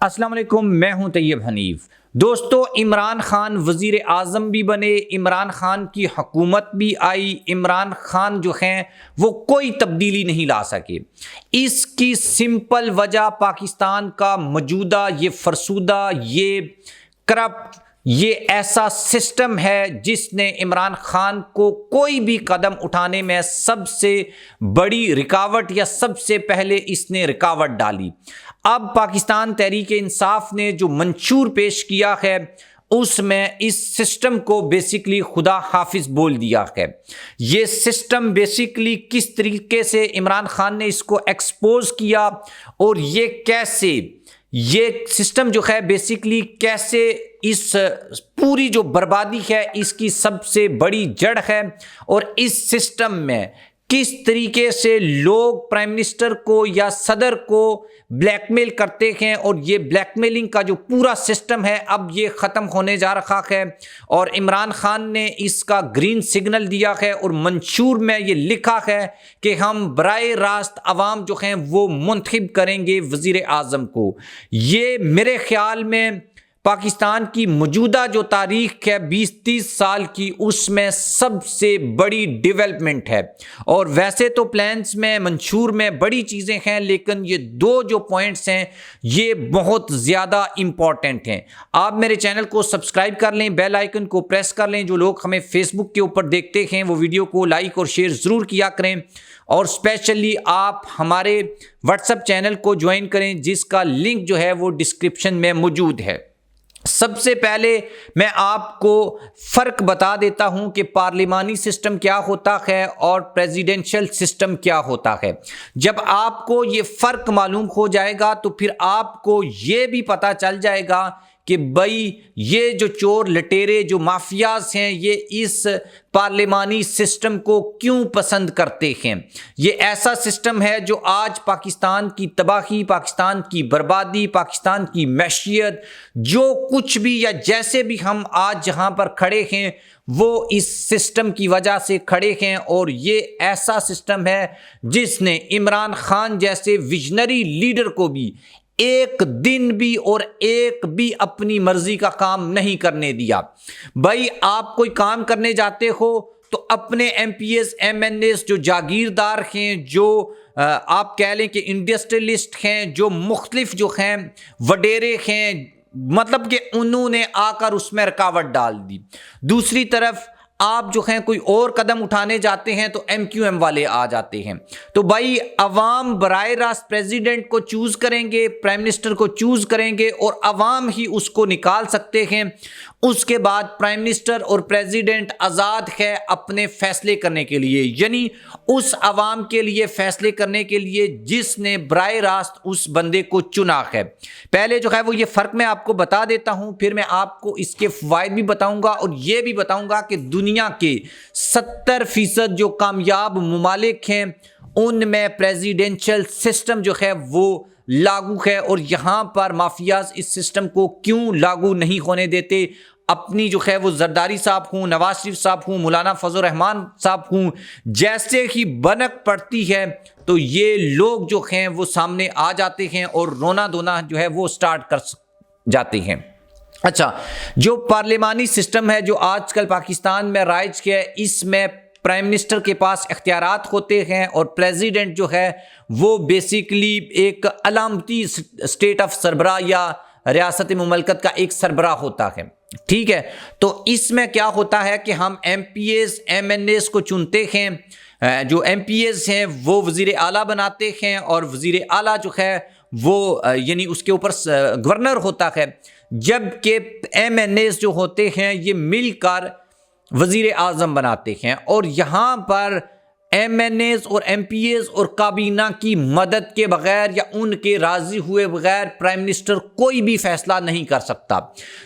अस्सलाम वालेकुम, मैं हूं तैयब हनीफ। दोस्तों, इमरान खान वज़ीर आज़म भी बने, इमरान खान की हुकूमत भी आई, इमरान खान जो हैं वो कोई तब्दीली नहीं ला सके। इसकी सिंपल वजह पाकिस्तान का मौजूदा ये फरसूदा, ये करप्ट, ये ऐसा सिस्टम है जिसने इमरान खान को कोई भी कदम उठाने में सबसे बड़ी रुकावट या सबसे पहले इसने रुकावट डाली। अब पाकिस्तान तहरीक इंसाफ ने जो मंशूर पेश किया है उसमें इस सिस्टम को बेसिकली खुदा हाफिज बोल दिया है। ये सिस्टम बेसिकली किस तरीके से इमरान खान ने इसको एक्सपोज किया और ये कैसे ये सिस्टम जो है बेसिकली कैसे इस पूरी जो बर्बादी है इसकी सबसे बड़ी जड़ है, और इस सिस्टम में किस तरीके से लोग प्राइम मिनिस्टर को या सदर को ब्लैकमेल करते हैं, और ये ब्लैकमेलिंग का जो पूरा सिस्टम है अब ये ख़त्म होने जा रहा है। और इमरान खान ने इसका ग्रीन सिग्नल दिया है और मंशूर में ये लिखा है कि हम बराए रास्त अवाम जो हैं वो मुंतखब करेंगे वज़ीर आज़म को। ये मेरे ख्याल में पाकिस्तान की मौजूदा जो तारीख है 20-30 साल की, उसमें सबसे बड़ी डेवलपमेंट है। और वैसे तो प्लान्स में मंशूर में बड़ी चीज़ें हैं, लेकिन ये दो जो पॉइंट्स हैं ये बहुत ज़्यादा इम्पॉर्टेंट हैं। आप मेरे चैनल को सब्सक्राइब कर लें, बेल आइकन को प्रेस कर लें। जो लोग हमें फेसबुक के ऊपर देखते हैं वो वीडियो को लाइक और शेयर ज़रूर किया करें, और स्पेशली आप हमारे व्हाट्सएप चैनल को ज्वाइन करें जिसका लिंक जो है वो डिस्क्रिप्शन में मौजूद है। सबसे पहले मैं आपको फ़र्क बता देता हूं कि पार्लिमानी सिस्टम क्या होता है और प्रेसिडेंशियल सिस्टम क्या होता है। जब आपको ये फ़र्क मालूम हो जाएगा तो फिर आपको ये भी पता चल जाएगा कि भाई ये जो चोर लटेरे जो माफियाज हैं ये इस पार्लिमानी सिस्टम को क्यों पसंद करते हैं। ये ऐसा सिस्टम है जो आज पाकिस्तान की तबाही, पाकिस्तान की बर्बादी, पाकिस्तान की मैशियत, जो कुछ भी या जैसे भी हम आज जहां पर खड़े हैं वो इस सिस्टम की वजह से खड़े हैं। और ये ऐसा सिस्टम है जिसने इमरान खान जैसे विजनरी लीडर को भी एक दिन भी और एक भी अपनी मर्जी का काम नहीं करने दिया। भाई, आप कोई काम करने जाते हो तो अपने एमपीएस एमएनएस जो जागीरदार हैं, जो आप कह लें कि इंडस्ट्रियलिस्ट हैं, जो मुख्तलिफ जो हैं वडेरे हैं, मतलब कि उन्होंने आकर उसमें रुकावट डाल दी। दूसरी तरफ आप जो हैं कोई और कदम उठाने जाते हैं तो एमक्यूएम वाले आ जाते हैं। तो भाई, अवाम बराए रास्त प्रेसिडेंट को चूज करेंगे, प्राइम मिनिस्टर को चूज करेंगे और अवाम ही उसको निकाल सकते हैं। उसके बाद प्राइम मिनिस्टर और प्रेसिडेंट आज़ाद है अपने फैसले करने के लिए, यानी उस अवाम के लिए फैसले करने के लिए जिसने बराए रास्त उस बंदे को चुना है। पहले जो है वो ये फ़र्क मैं आपको बता देता हूं, फिर मैं आपको इसके फ़वाइद भी बताऊंगा और ये भी बताऊंगा कि दुनिया के 70% जो कामयाब मुमालिक हैं उनमें प्रेसिडेंशियल सिस्टम जो है वो लागू है, और यहाँ पर माफियाज इस सिस्टम को क्यों लागू नहीं होने देते। अपनी जो है वो जरदारी साहब हूँ, नवाज शरीफ साहब हूँ, मौलाना फजल रहमान साहब हूँ, जैसे ही बनक पड़ती है तो ये लोग जो हैं वो सामने आ जाते हैं और रोना धोना जो है वो स्टार्ट कर जाते हैं। अच्छा, जो पार्लिमानी सिस्टम है जो आजकल पाकिस्तान में राइज किया है, इसमें प्राइम मिनिस्टर के पास इख्तियारात होते हैं और प्रेसिडेंट जो है वो बेसिकली एक अलामती स्टेट ऑफ सरबराह या रियासत मुमलकत का एक सरबराह होता है। ठीक है, तो इसमें क्या होता है कि हम एमपीएस एमएनएस को चुनते हैं। जो एमपीएस हैं वो वज़ीर आला बनाते हैं और वज़ीर आला जो है वो यानी उसके ऊपर गवर्नर होता है, जबकि एमएनएस जो होते हैं ये मिलकर वज़ीर आज़म बनाते हैं। और यहाँ पर एमएनएस और एमपीएस और काबीना की मदद के बगैर या उनके राज़ी हुए बगैर प्राइम मिनिस्टर कोई भी फैसला नहीं कर सकता।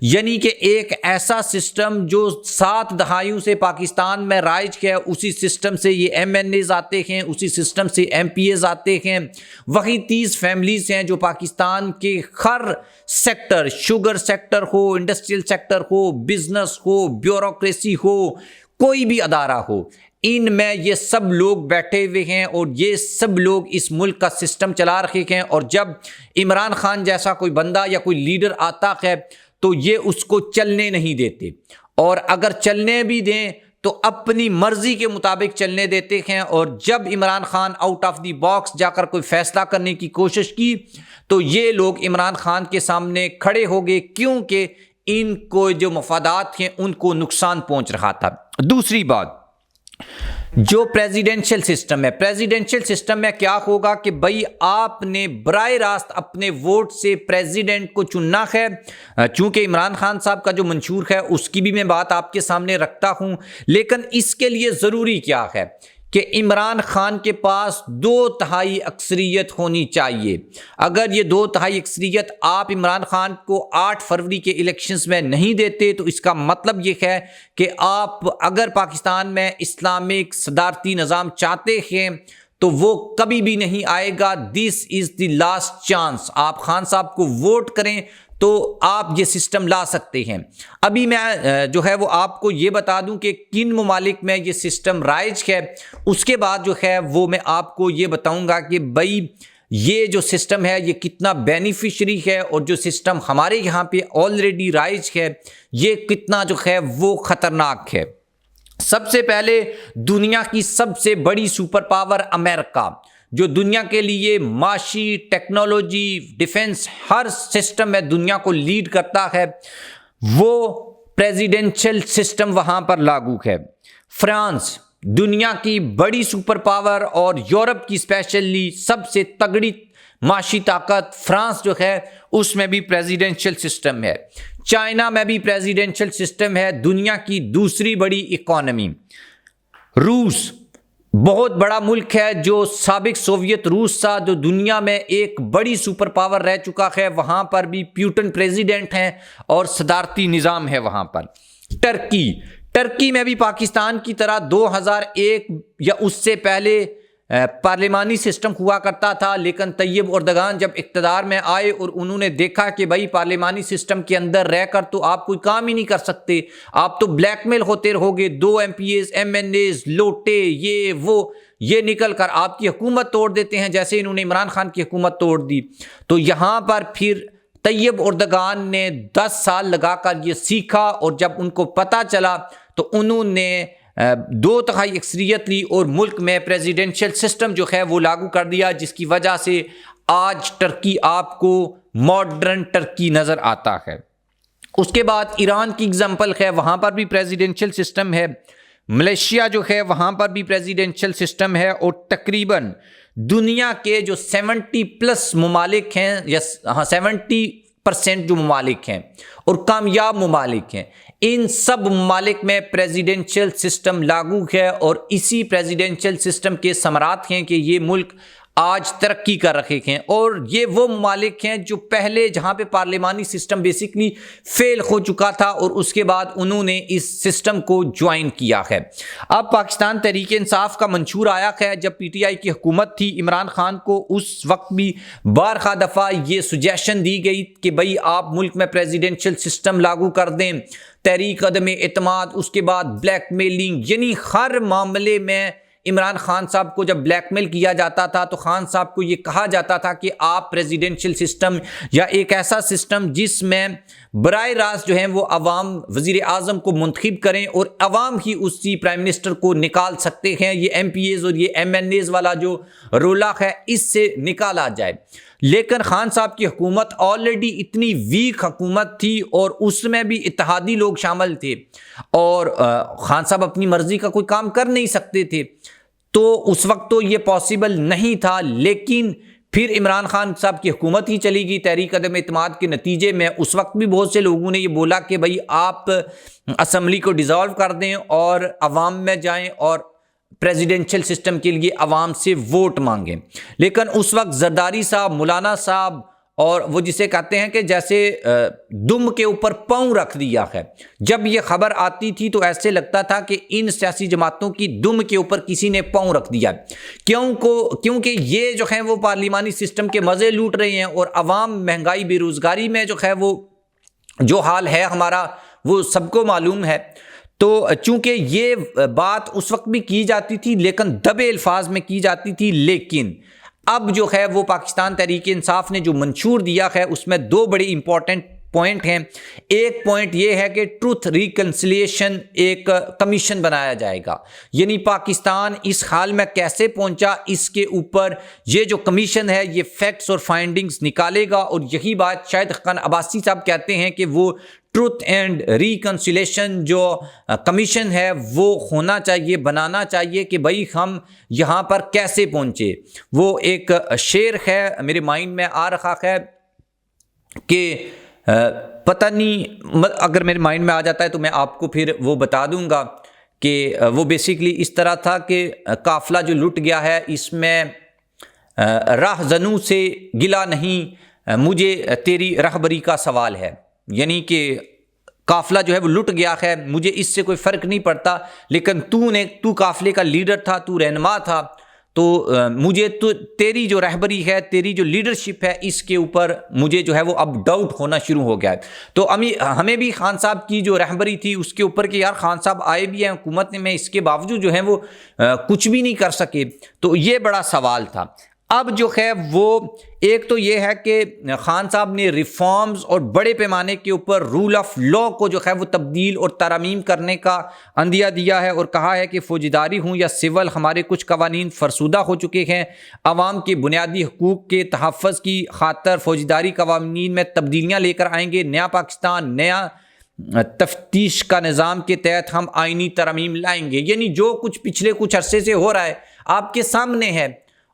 यानी कि एक ऐसा सिस्टम जो 7 दहाइयों से पाकिस्तान में राइज किया, उसी सिस्टम से ये एमएनएस आते हैं, उसी सिस्टम से एमपीएस आते हैं। वही 30 फैमिलीज हैं जो पाकिस्तान के हर सेक्टर, शुगर सेक्टर हो, इंडस्ट्रियल सेक्टर हो, बिजनेस हो, ब्यूरोक्रेसी हो, कोई भी अदारा हो, इनमें ये सब लोग बैठे हुए हैं और ये सब लोग इस मुल्क का सिस्टम चला रहे हैं। और जब इमरान खान जैसा कोई बंदा या कोई लीडर आता है तो ये उसको चलने नहीं देते, और अगर चलने भी दें तो अपनी मर्जी के मुताबिक चलने देते हैं। और जब Imran Khan out of the box जाकर कोई फैसला करने की कोशिश की तो ये लोग इमरान खान के सामने खड़े हो गए, क्योंकि इनको जो मफादात हैं उनको नुकसान पहुंच रहा था। दूसरी बात, जो प्रेसिडेंशियल सिस्टम है, प्रेसिडेंशियल सिस्टम में क्या होगा कि भाई आपने बराह रास्त अपने वोट से प्रेसिडेंट को चुनना है। चूंकि इमरान खान साहब का जो मंशूर है उसकी भी मैं बात आपके सामने रखता हूं, लेकिन इसके लिए ज़रूरी क्या है कि इमरान खान के पास 2/3 अक्सरियत होनी चाहिए। अगर ये 2/3 अक्सरियत आप इमरान खान को 8 फरवरी के इलेक्शंस में नहीं देते तो इसका मतलब ये है कि आप अगर पाकिस्तान में इस्लामिक सदारती निज़ाम चाहते हैं तो वो कभी भी नहीं आएगा। This is the last chance. आप खान साहब को वोट करें तो आप ये सिस्टम ला सकते हैं। अभी मैं जो है वो आपको ये बता दूं कि किन ममालिक में ये सिस्टम राइज है, उसके बाद जो है वो मैं आपको ये बताऊंगा कि भाई ये जो सिस्टम है ये कितना बेनिफिशरी है, और जो सिस्टम हमारे यहाँ पे ऑलरेडी राइज है ये कितना जो है वो ख़तरनाक है। सबसे पहले, दुनिया की सबसे बड़ी सुपर पावर अमेरिका, जो दुनिया के लिए माशी, टेक्नोलॉजी, डिफेंस हर सिस्टम में दुनिया को लीड करता है, वो प्रेसिडेंशियल सिस्टम वहां पर लागू है। फ्रांस, दुनिया की बड़ी सुपर पावर और यूरोप की स्पेशली सबसे तगड़ी माशी ताकत फ्रांस जो है उसमें भी प्रेसिडेंशियल सिस्टम है। चाइना में भी प्रेसिडेंशियल सिस्टम है, दुनिया की दूसरी बड़ी इकोनॉमी। रूस बहुत बड़ा मुल्क है, जो साबिक सोवियत रूस था, जो दुनिया में एक बड़ी सुपर पावर रह चुका है, वहाँ पर भी पुतिन प्रेसिडेंट हैं और सदारती निज़ाम है वहाँ पर। टर्की में भी पाकिस्तान की तरह 2001 या उससे पहले पार्लिमानी सिस्टम हुआ करता था, लेकिन तैयब एर्दोगान जब इक़्तिदार में आए और उन्होंने देखा कि भाई पार्लिमानी सिस्टम के अंदर रहकर तो आप कोई काम ही नहीं कर सकते, आप तो ब्लैकमेल होते रहोगे, 2 MPs MNAs लोटे ये निकल कर आपकी हुकूमत तोड़ देते हैं, जैसे इन्होंने इमरान खान की हुकूमत तोड़ दी। तो यहाँ पर फिर तैयब एर्दोगान ने 10 साल लगाकर ये सीखा, और जब उनको पता चला तो उन्होंने 2/3 अक्सरियत ली और मुल्क में प्रेसिडेंशियल सिस्टम जो है वो लागू कर दिया, जिसकी वजह से आज टर्की आपको मॉडर्न टर्की नज़र आता है। उसके बाद ईरान की एग्जांपल है, वहाँ पर भी प्रेसिडेंशियल सिस्टम है। मलेशिया जो है वहाँ पर भी प्रेसिडेंशियल सिस्टम है, और तकरीबन दुनिया के जो 70+ ममालिक हैं, या 70% जो ममालिक हैं और कामयाब ममालिक हैं, इन सब ममालिक में प्रेसिडेंशियल सिस्टम लागू है। और इसी प्रेसिडेंशियल सिस्टम के समरात हैं कि ये मुल्क आज तरक्की कर रहे हैं। और ये वो ममालिक हैं जो पहले जहाँ पे पार्लिमानी सिस्टम बेसिकली फेल हो चुका था, और उसके बाद उन्होंने इस सिस्टम को ज्वाइन किया है। अब पाकिस्तान तहरीक इंसाफ का मंशूर आया है, जब PTI की हुकूमत थी, इमरान खान को उस वक्त भी बारहा दफ़ा ये सुजेशन दी गई कि भाई आप मुल्क में प्रेसिडेंशियल सिस्टम लागू कर दें। तहरीक अदम एतमाद, उसके बाद ब्लैकमेलिंग, यानी हर मामले में इमरान खान साहब को जब ब्लैकमेल किया जाता था तो खान साहब को ये कहा जाता था कि आप प्रेसिडेंशियल सिस्टम या एक ऐसा सिस्टम जिसमें बराह रास्त जो है वो अवाम वज़ीर आज़म को मुंतखब करें और अवाम ही उसी प्राइम मिनिस्टर को निकाल सकते हैं। ये MPAs और ये MNAs वाला जो रोला है इससे निकाला जाए। लेकिन खान साहब की हुकूमत ऑलरेडी इतनी वीक हुकूमत थी और उसमें भी इत्तेहादी लोग शामिल थे, और खान साहब अपनी मर्जी का कोई काम कर नहीं सकते थे, तो उस वक्त तो ये पॉसिबल नहीं था। लेकिन फिर इमरान खान साहब की हुकूमत ही चली गई तहरीक अदम एतमाद के नतीजे में। उस वक्त भी बहुत से लोगों ने ये बोला कि भाई आप असम्बली को डिज़ोल्व कर दें और अवाम में जाएं और प्रेसिडेंशियल सिस्टम के लिए अवाम से वोट मांगें। लेकिन उस वक्त जरदारी साहब, मौलाना साहब, और वो जिसे कहते हैं कि जैसे दुम के ऊपर पाँव रख दिया है, जब ये खबर आती थी तो ऐसे लगता था कि इन सियासी जमातों की दुम के ऊपर किसी ने पाँव रख दिया। क्योंकि ये जो है वो पार्लिमानी सिस्टम के मज़े लूट रहे हैं, और अवाम महंगाई बेरोज़गारी में जो है वो जो हाल है हमारा वो सबको मालूम है। तो चूंकि ये बात उस वक्त भी की जाती थी लेकिन दबे अल्फाज में की जाती थी, लेकिन अब जो है वो पाकिस्तान तहरीक इंसाफ ने जो मंशूर दिया है उसमें दो बड़े इंपॉर्टेंट पॉइंट हैं। एक पॉइंट ये है कि ट्रूथ रिकंसिलिएशन एक कमीशन बनाया जाएगा, यानी पाकिस्तान इस हाल में कैसे पहुंचा इसके ऊपर ये जो कमीशन है ये फैक्ट्स और फाइंडिंग्स निकालेगा। और यही बात शाहिद खान अब्बासी साहब कहते हैं कि वो ट्रूथ एंड रिकंसिलेशन जो कमीशन है वो होना चाहिए, बनाना चाहिए कि भाई हम यहाँ पर कैसे पहुँचे। वो एक शेर है मेरे माइंड में आ रहा है कि पता नहीं, अगर मेरे माइंड में आ जाता है तो मैं आपको फिर वो बता दूंगा कि वो बेसिकली इस तरह था कि काफ़िला जो लुट गया है इसमें राहज़नू से गिला नहीं, मुझे तेरी रहबरी का सवाल है। यानी कि काफ़िला जो है वो लुट गया है, मुझे इससे कोई फ़र्क नहीं पड़ता, लेकिन तू काफ़िले का लीडर था, तू रहनुमा था, तो मुझे तो तेरी जो रहबरी है, तेरी जो लीडरशिप है, इसके ऊपर मुझे जो है वो अब डाउट होना शुरू हो गया है। तो हमें भी खान साहब की जो रहबरी थी उसके ऊपर कि यार खान साहब आए भी हैं हुकूमत में, इसके बावजूद जो है वो कुछ भी नहीं कर सके, तो ये बड़ा सवाल था। अब जो है वो एक तो ये है कि खान साहब ने रिफॉर्म्स और बड़े पैमाने के ऊपर रूल ऑफ लॉ को जो है वो तब्दील और तरमीम करने का अंदिया दिया है और कहा है कि फौजदारी हूँ या सिविल, हमारे कुछ कवानीन फरसुदा हो चुके हैं, आवाम के बुनियादी हकूक़ के तहफ़्फ़ुज़ की खातर फौजदारी कवानीन में तब्दीलियाँ लेकर आएंगे। नया पाकिस्तान, नया तफ्तीश का निज़ाम के तहत हम आइनी तरमीम लाएंगे। यानी जो कुछ पिछले कुछ अरसे से हो रहा है आपके सामने है।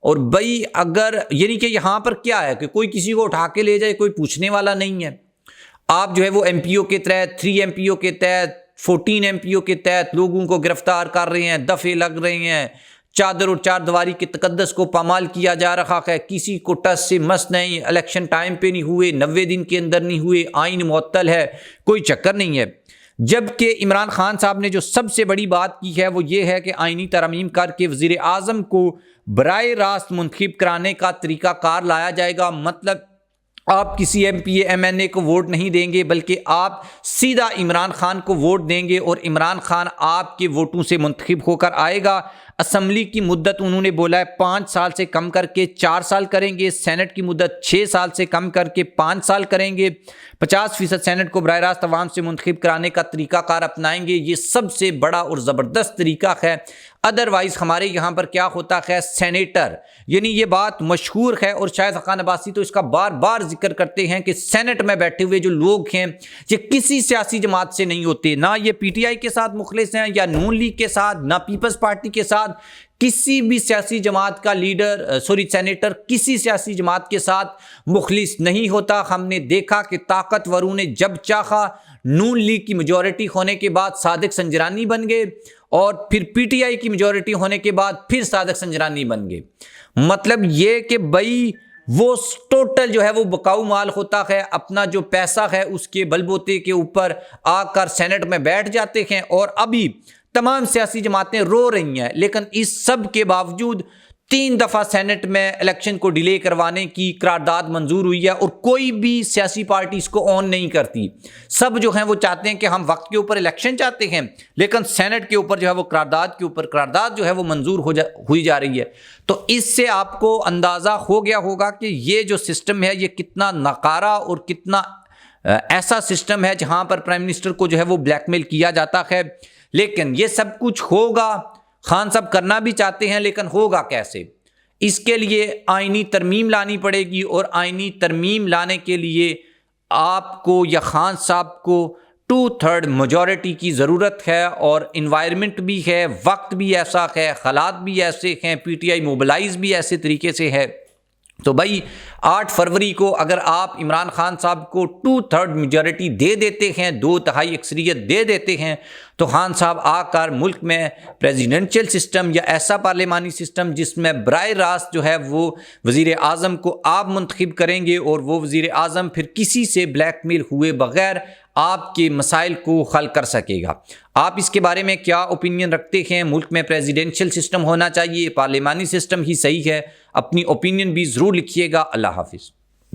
और भाई अगर यानी कि यहाँ पर क्या है कि कोई किसी को उठा के ले जाए, कोई पूछने वाला नहीं है। आप जो है वो MPO के तहत, 3 MPO के तहत, 14 MPO के तहत लोगों को गिरफ्तार कर रहे हैं, दफ़े लग रहे हैं, चादर और चार दीवारी के तकद्दस को पामाल किया जा रहा है, किसी को टस से मस नहीं, इलेक्शन टाइम पे नहीं हुए, 90 दिन के अंदर नहीं हुए, आइन मुअत्तल है, कोई चक्कर नहीं है। जबकि इमरान खान साहब ने जो सबसे बड़ी बात की है वो ये है कि आइनी तरमीम करके वज़ीर आज़म को बराए रास्त मुंतखब कराने का तरीक़ाकार लाया जाएगा। मतलब आप किसी MP MNA को वोट नहीं देंगे बल्कि आप सीधा इमरान खान को वोट देंगे और इमरान खान आपके वोटों से मुंतखब होकर आएगा। असम्बली की मुद्दत उन्होंने बोला है 5 साल से कम करके 4 साल करेंगे, सेनेट की मुद्दत 6 साल से कम करके 5 साल करेंगे, 50% सेनेट को बराह रास्त अवाम से मुंतखब कराने का तरीक़ाकार अपनाएंगे। ये सबसे बड़ा और ज़बरदस्त तरीका है। अदरवाइज़ हमारे यहाँ पर क्या होता है, सेनेटर, यानी ये बात मशहूर है और शाहिद खान अब्बासी तो इसका बार बार जिक्र करते हैं कि सेनेट में बैठे हुए जो लोग हैं ये किसी सियासी जमात से नहीं होते, ना ये PTI के साथ मुखलिस हैं या नून लीग के साथ, ना पीपल्स पार्टी के साथ, किसी भी सियासी जमात का सेनेटर किसी सियासी जमात के साथ मुखलिस नहीं होता। हमने देखा कि ताकतवरों ने जब चाहा नून लीग की मेजॉरिटी होने के बाद सादिक संजरानी बन गए और फिर PTI की मेजॉरिटी होने के बाद फिर सादिक संजरानी बन गए। मतलब ये कि भाई वो टोटल जो है वो बकाऊ माल होता है, अपना जो पैसा है उसके बलबूते के ऊपर आकर सेनेट में बैठ जाते हैं। और अभी तमाम सियासी जमातें रो रही हैं, लेकिन इस सब के बावजूद 3 दफ़ा सेनेट में इलेक्शन को डिले करवाने की करारदाद मंजूर हुई है और कोई भी सियासी पार्टी इसको ऑन नहीं करती। सब जो हैं वो चाहते हैं कि हम वक्त के ऊपर इलेक्शन चाहते हैं, लेकिन सेनेट के ऊपर जो है वो करारदाद के ऊपर करारदाद जो है वो मंजूर हुई जा रही है। तो इससे आपको अंदाज़ा हो गया होगा कि ये जो सिस्टम है ये कितना नकारा और कितना ऐसा सिस्टम है जहाँ पर प्राइम मिनिस्टर को जो है वो ब्लैकमेल किया जाता है। लेकिन ये सब कुछ होगा, खान साहब करना भी चाहते हैं, लेकिन होगा कैसे? इसके लिए आइनी तरमीम लानी पड़ेगी और आइनी तरमीम लाने के लिए आपको या खान साहब को 2/3 मेजॉरिटी की ज़रूरत है और इन्वायरमेंट भी है, वक्त भी ऐसा है, हालात भी ऐसे हैं, PTI मोबिलाइज भी ऐसे तरीके से है। तो भाई 8 फरवरी को अगर आप इमरान खान साहब को 2/3 मेजॉरिटी दे देते हैं, 2/3 अक्सरियत दे देते हैं, तो खान साहब आकर मुल्क में प्रेसिडेंशियल सिस्टम या ऐसा पार्लिमानी सिस्टम जिसमें बराह रास्त जो है वो वज़ीर आज़म को आप मुंतखब करेंगे और वो वज़ीर आज़म फिर किसी से ब्लैकमेल हुए बग़ैर आपके मसाइल को हल कर सकेगा। आप इसके बारे में क्या ओपिनियन रखते हैं? मुल्क में प्रेसिडेंशियल सिस्टम होना चाहिए, पार्लिमानी सिस्टम ही सही है? अपनी ओपिनियन भी ज़रूर लिखिएगा। अल्लाह हाफिज़।